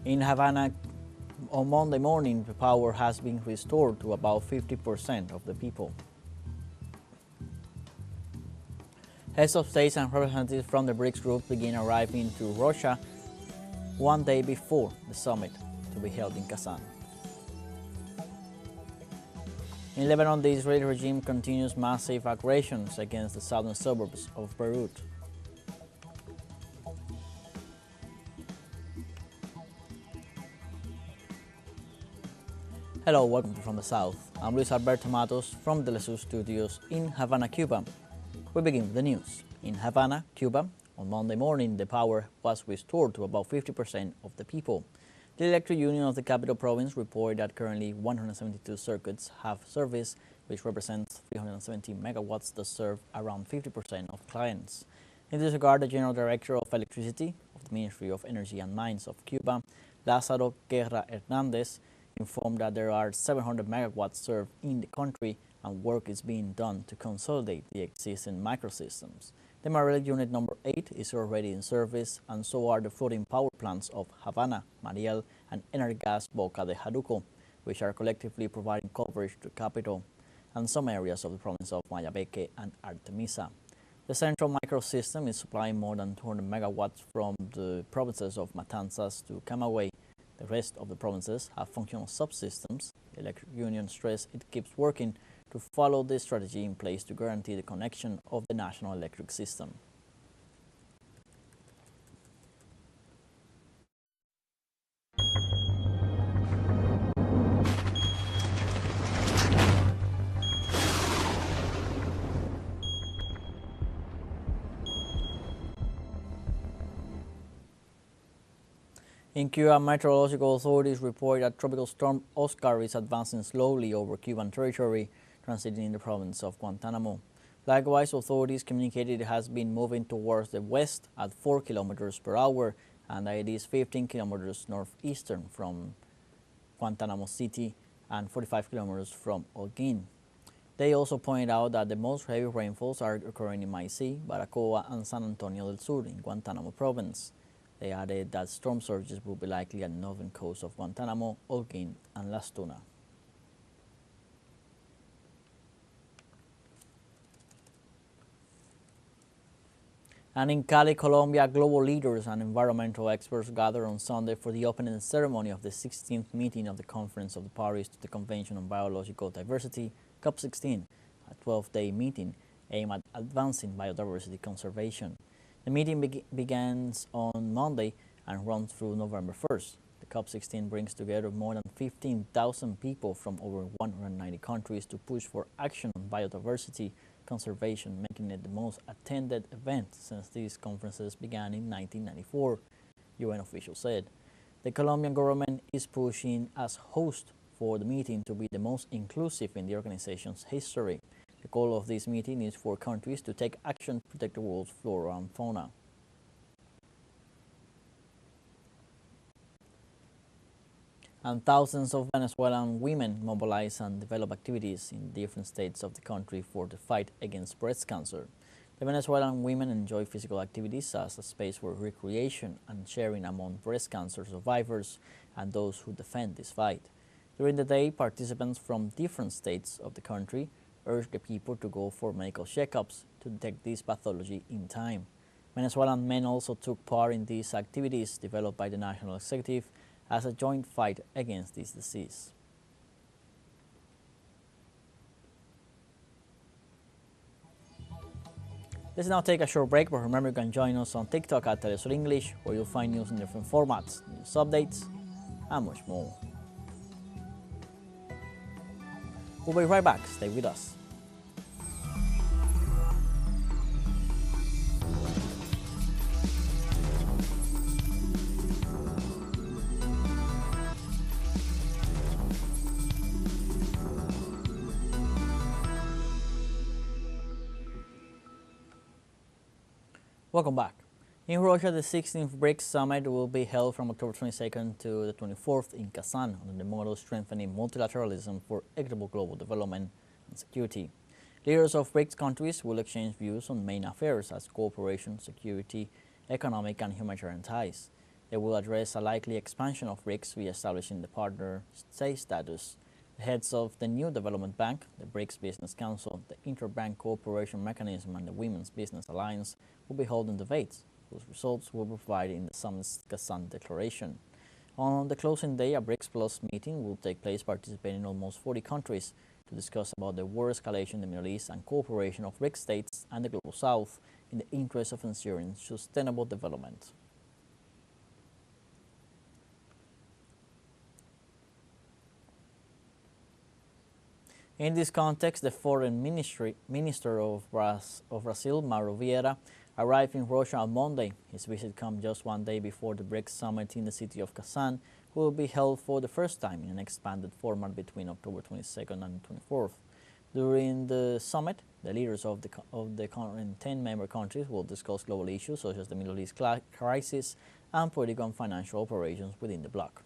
In Havana, on Monday morning, the power has been restored to about 50% of the people. Heads of states and representatives from the BRICS group begin arriving to Russia one day before the summit to be held in Kazan. In Lebanon, the Israeli regime continues massive aggressions against the southern suburbs of Beirut. Hello, welcome to From the South. I'm Luis Alberto Matos from the teleSUR studios in Havana, Cuba. We begin with the news. In Havana, Cuba, on Monday morning, the power was restored to about 50% of the people. The electric union of the capital province reported that currently 172 circuits have service, which represents 370 megawatts that serve around 50% of clients. In this regard, the General Director of Electricity of the Ministry of Energy and Mines of Cuba, Lázaro Guerra Hernández, informed that there are 700 megawatts served in the country and work is being done to consolidate the existing microsystems. The Marel Unit number 8 is already in service, and so are the floating power plants of Havana, Mariel, and Energas Boca de Jaruco, which are collectively providing coverage to the capital and some areas of the province of Mayabeque and Artemisa. The central microsystem is supplying more than 200 megawatts from the provinces of Matanzas to Camagüey. The rest of the provinces have functional subsystems. The electric union stressed it keeps working to follow the strategy in place to guarantee the connection of the national electric system. In Cuba, meteorological authorities report that Tropical Storm Oscar is advancing slowly over Cuban territory, transiting in the province of Guantanamo. Likewise, authorities communicated it has been moving towards the west at 4 kilometers per hour and that it is 15 kilometers northeastern from Guantanamo City and 45 kilometers from Holguin. They also pointed out that the most heavy rainfalls are occurring in Maicí, Baracoa, and San Antonio del Sur in Guantanamo province. They added that storm surges will be likely at the northern coast of Guantanamo, Holguin, and Las Tunas. And in Cali, Colombia, global leaders and environmental experts gathered on Sunday for the opening ceremony of the 16th meeting of the Conference of the Parties to the Convention on Biological Diversity, COP16, a 12-day meeting aimed at advancing biodiversity conservation. The meeting begins on Monday and runs through November 1st. The COP16 brings together more than 15,000 people from over 190 countries to push for action on biodiversity conservation, making it the most attended event since these conferences began in 1994, UN officials said. The Colombian government is pushing as host for the meeting to be the most inclusive in the organization's history. The goal of this meeting is for countries to take action to protect the world's flora and fauna. And thousands of Venezuelan women mobilize and develop activities in different states of the country for the fight against breast cancer. The Venezuelan women enjoy physical activities as a space for recreation and sharing among breast cancer survivors and those who defend this fight. During the day, participants from different states of the country urge the people to go for medical checkups to detect this pathology in time. Venezuelan men also took part in these activities developed by the National Executive as a joint fight against this disease. Let's now take a short break, but remember you can join us on TikTok at teleSUR English, where you'll find news in different formats, news updates, and much more. We'll be right back. Stay with us. Welcome back. In Russia, the 16th BRICS Summit will be held from October 22nd to the 24th in Kazan under the motto Strengthening Multilateralism for Equitable Global Development and Security. Leaders of BRICS countries will exchange views on main affairs as cooperation, security, economic and humanitarian ties. They will address a likely expansion of BRICS via establishing the partner state status. The heads of the new development bank, the BRICS Business Council, the Interbank Cooperation Mechanism, and the Women's Business Alliance will be holding debates, whose results will be provided in the summit's Kazan declaration. On the closing day, a BRICS Plus meeting will take place, participating almost 40 countries to discuss about the war escalation in the Middle East and cooperation of BRICS states and the Global South in the interest of ensuring sustainable development. In this context, the Foreign Minister of Brazil, Mauro Vieira, arrived in Russia on Monday. His visit comes just one day before the BRICS summit in the city of Kazan, which will be held for the first time in an expanded format between October 22nd and 24th. During the summit, the leaders of the current 10 member countries will discuss global issues such as the Middle East crisis and political and financial operations within the bloc.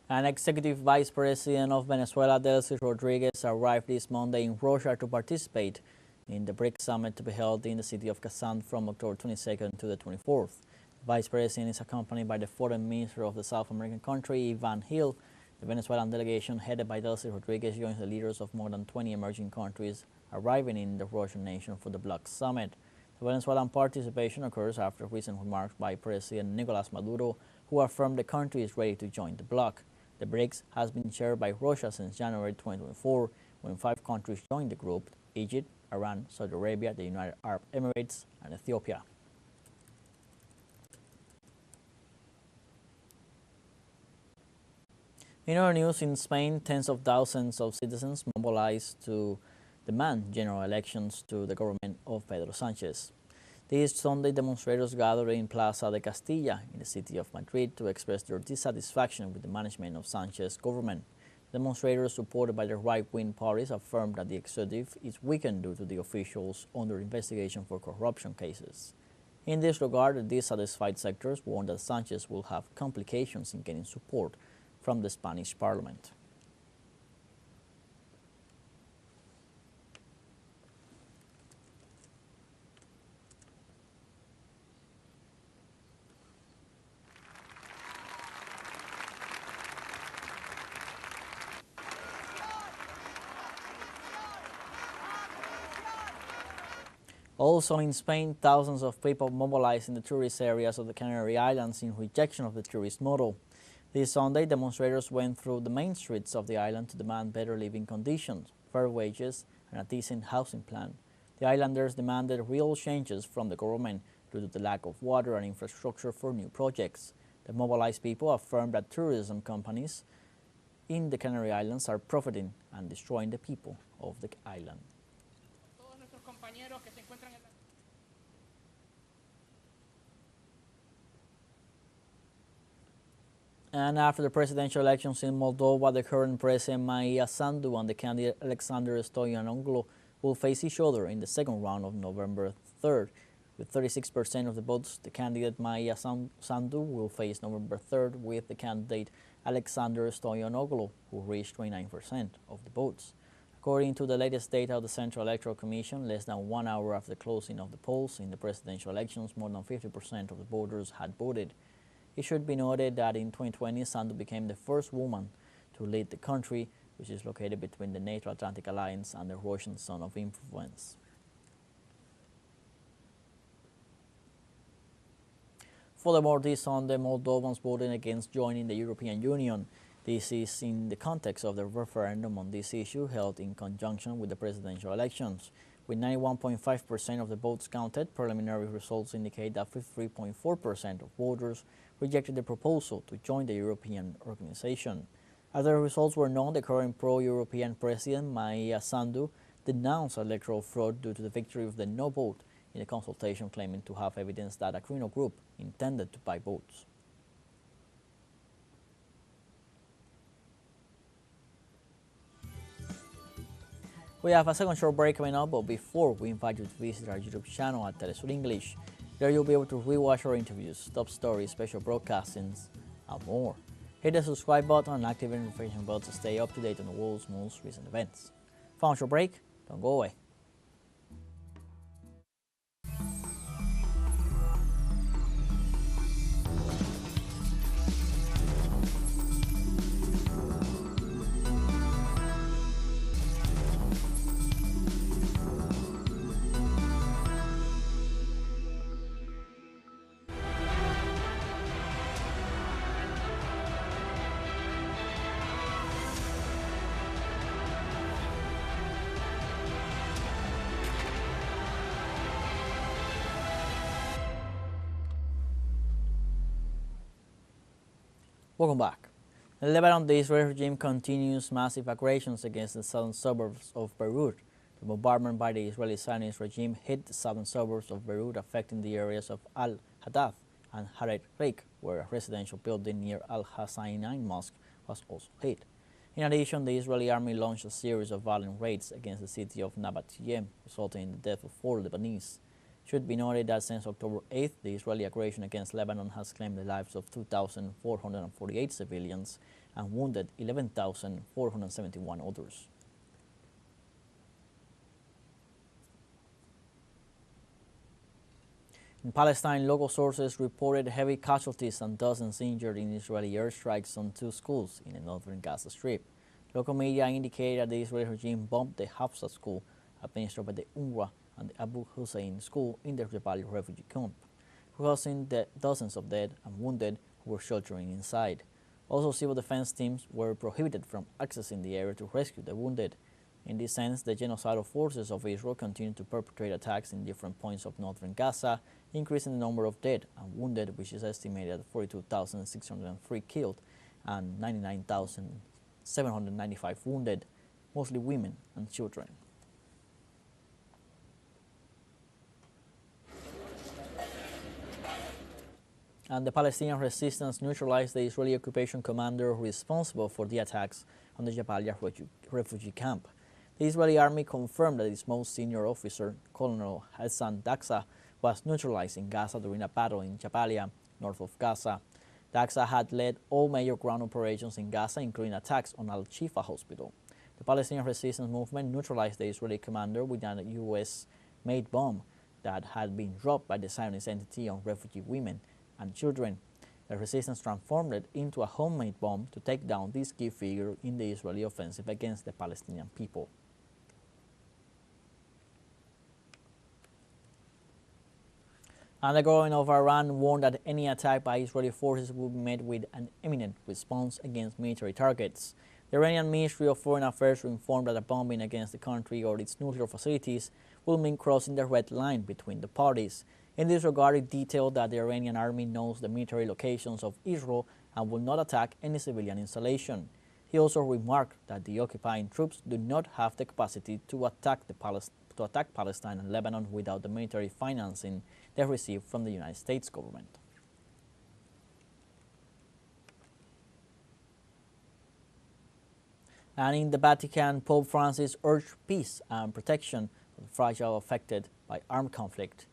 An executive vice president of Venezuela, Delcy Rodriguez, arrived this Monday in Russia to participate in the BRICS summit to be held in the city of Kazan from October 22nd to the 24th. The vice president is accompanied by the foreign minister of the South American country, Ivan Hill. The Venezuelan delegation, headed by Delcy Rodriguez, joins the leaders of more than 20 emerging countries arriving in the Russian nation for the bloc summit. The Venezuelan participation occurs after recent remarks by President Nicolas Maduro, who affirmed the country is ready to join the bloc. The BRICS has been chaired by Russia since January 2024, when 5 countries joined the group: Egypt, Iran, Saudi Arabia, the United Arab Emirates, and Ethiopia. In other news, in Spain, tens of thousands of citizens mobilized to demand general elections to the government of Pedro Sánchez. This Sunday, demonstrators gathered in Plaza de Castilla in the city of Madrid to express their dissatisfaction with the management of Sánchez's government. Demonstrators, supported by the right-wing parties, affirmed that the executive is weakened due to the officials under investigation for corruption cases. In this regard, the dissatisfied sectors warned that Sánchez will have complications in getting support from the Spanish parliament. Also in Spain, thousands of people mobilized in the tourist areas of the Canary Islands in rejection of the tourist model. This Sunday, demonstrators went through the main streets of the island to demand better living conditions, fair wages, and a decent housing plan. The islanders demanded real changes from the government due to the lack of water and infrastructure for new projects. The mobilized people affirmed that tourism companies in the Canary Islands are profiting and destroying the people of the island. And after the presidential elections in Moldova, the current president Maia Sandu and the candidate Alexander Stoyanoglu will face each other in the second round on November 3rd. With 36% of the votes, the candidate Maia Sandu will face November 3rd with the candidate Alexander Stoyanoglu, who reached 29% of the votes. According to the latest data of the Central Electoral Commission, less than 1 hour after the closing of the polls in the presidential elections, more than 50% of the voters had voted. It should be noted that in 2020, Sandu became the first woman to lead the country, which is located between the NATO Atlantic Alliance and the Russian zone of influence. Furthermore, this Sunday, Moldovans voted against joining the European Union. This is in the context of the referendum on this issue held in conjunction with the presidential elections. With 91.5% of the votes counted, preliminary results indicate that 53.4% of voters rejected the proposal to join the European organization. As the results were known, the current pro-European president, Maia Sandu, denounced electoral fraud due to the victory of the no vote in a consultation, claiming to have evidence that a criminal group intended to buy votes. We have a second short break coming up, but before we invite you to visit our YouTube channel at teleSUR English. There you'll be able to rewatch our interviews, top stories, special broadcastings, and more. Hit the subscribe button and activate the notification bell to stay up to date on the world's most recent events. Found your break, don't go away. Welcome back. In Lebanon, the Israeli regime continues massive aggressions against the southern suburbs of Beirut. The bombardment by the Israeli Zionist regime hit the southern suburbs of Beirut, affecting the areas of Al-Hadath and Haret Reik, where a residential building near Al-Hassanain Mosque was also hit. In addition, the Israeli army launched a series of violent raids against the city of Nabatiyem, resulting in the death of 4 Lebanese. It should be noted that since October 8th, the Israeli aggression against Lebanon has claimed the lives of 2,448 civilians and wounded 11,471 others. In Palestine, local sources reported heavy casualties and dozens injured in Israeli airstrikes on 2 schools in the northern Gaza Strip. Local media indicated that the Israeli regime bombed the Hafsa school, administered by the UNRWA, and the Abu Hussein school in the Jabalia refugee camp, causing dozens of dead and wounded who were sheltering inside. Also, civil defense teams were prohibited from accessing the area to rescue the wounded. In this sense, the genocidal forces of Israel continue to perpetrate attacks in different points of northern Gaza, increasing the number of dead and wounded, which is estimated at 42,603 killed and 99,795 wounded, mostly women and children. And the Palestinian resistance neutralized the Israeli occupation commander responsible for the attacks on the Jabalia refugee camp. The Israeli army confirmed that its most senior officer, Colonel Hassan Daksa, was neutralized in Gaza during a battle in Jabalia, north of Gaza. Daksa had led all major ground operations in Gaza, including attacks on Al-Shifa hospital. The Palestinian resistance movement neutralized the Israeli commander with a U.S.-made bomb that had been dropped by the Zionist entity on refugee women and children. The resistance transformed it into a homemade bomb to take down this key figure in the Israeli offensive against the Palestinian people. And the government of Iran warned that any attack by Israeli forces would be met with an imminent response against military targets. The Iranian Ministry of Foreign Affairs informed that a bombing against the country or its nuclear facilities will mean crossing the red line between the parties. In this regard, it detailed that the Iranian army knows the military locations of Israel and will not attack any civilian installation. He also remarked that the occupying troops do not have the capacity to attack Palestine and Lebanon without the military financing they receive from the United States government. And in the Vatican, Pope Francis urged peace and protection for the fragile affected by armed conflict.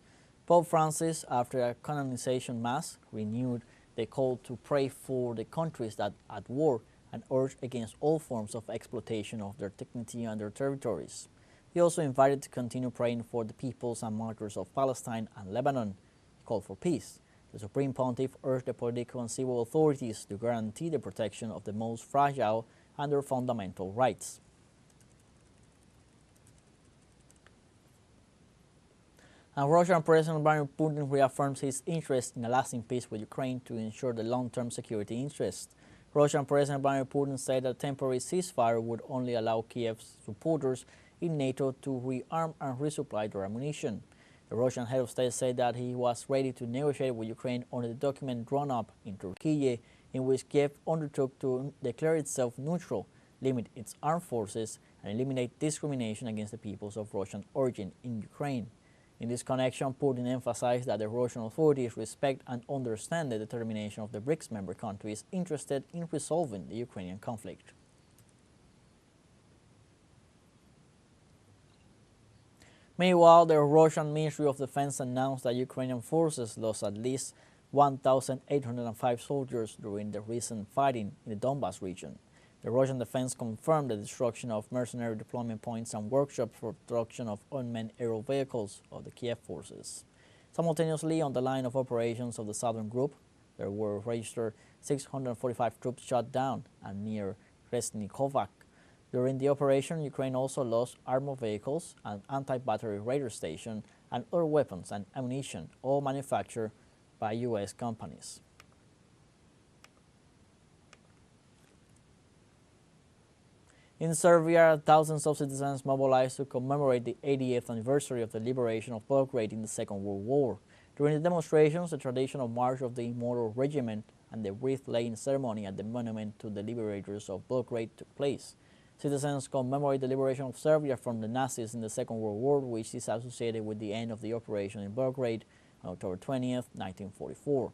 Pope Francis, after a canonization mass, renewed the call to pray for the countries that are at war and urged against all forms of exploitation of their dignity and their territories. He also invited to continue praying for the peoples and martyrs of Palestine and Lebanon. He called for peace. The Supreme Pontiff urged the political and civil authorities to guarantee the protection of the most fragile and their fundamental rights. And Russian President Vladimir Putin reaffirms his interest in a lasting peace with Ukraine to ensure the long-term security interests. Russian President Vladimir Putin said that a temporary ceasefire would only allow Kiev's supporters in NATO to rearm and resupply their ammunition. The Russian head of state said that he was ready to negotiate with Ukraine on the document drawn up in Turkey, in which Kiev undertook to declare itself neutral, limit its armed forces, and eliminate discrimination against the peoples of Russian origin in Ukraine. In this connection, Putin emphasized that the Russian authorities respect and understand the determination of the BRICS member countries interested in resolving the Ukrainian conflict. Meanwhile, the Russian Ministry of Defense announced that Ukrainian forces lost at least 1,805 soldiers during the recent fighting in the Donbas region. The Russian defense confirmed the destruction of mercenary deployment points and workshops for production of unmanned aerial vehicles of the Kiev forces. Simultaneously, on the line of operations of the Southern Group, there were registered 645 troops shot down and near Resnikovac. During the operation, Ukraine also lost armored vehicles, an anti-battery radar station, and other weapons and ammunition, all manufactured by U.S. companies. In Serbia, thousands of citizens mobilized to commemorate the 80th anniversary of the liberation of Belgrade in the Second World War. During the demonstrations, the traditional March of the Immortal Regiment and the wreath-laying ceremony at the monument to the liberators of Belgrade took place. Citizens commemorate the liberation of Serbia from the Nazis in the Second World War, which is associated with the end of the operation in Belgrade on October 20th, 1944.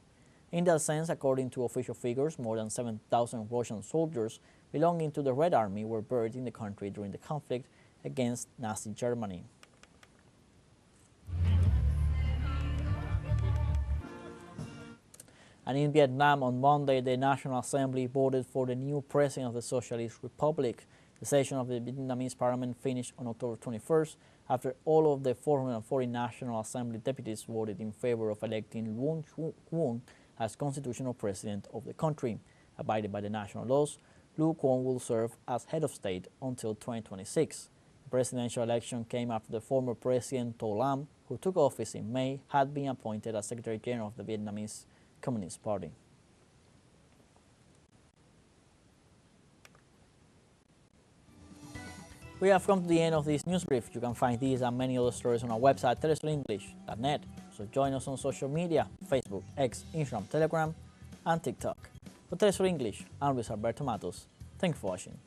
In that sense, according to official figures, more than 7,000 Russian soldiers belonging to the Red Army were buried in the country during the conflict against Nazi Germany. And in Vietnam, on Monday, the National Assembly voted for the new president of the Socialist Republic. The session of the Vietnamese parliament finished on October 21st after all of the 440 National Assembly deputies voted in favor of electing Luong Quoc as constitutional president of the country. Abided by the national laws, Luong Quoc will serve as head of state until 2026. The presidential election came after the former president To Lam, who took office in May, had been appointed as Secretary General of the Vietnamese Communist Party. We have come to the end of this news brief. You can find these and many other stories on our website, telesurenglish.net. So join us on social media, Facebook, X, Instagram, Telegram, and TikTok. For TeleSUR English, I'm Luis Alberto Matos. Thank you for watching.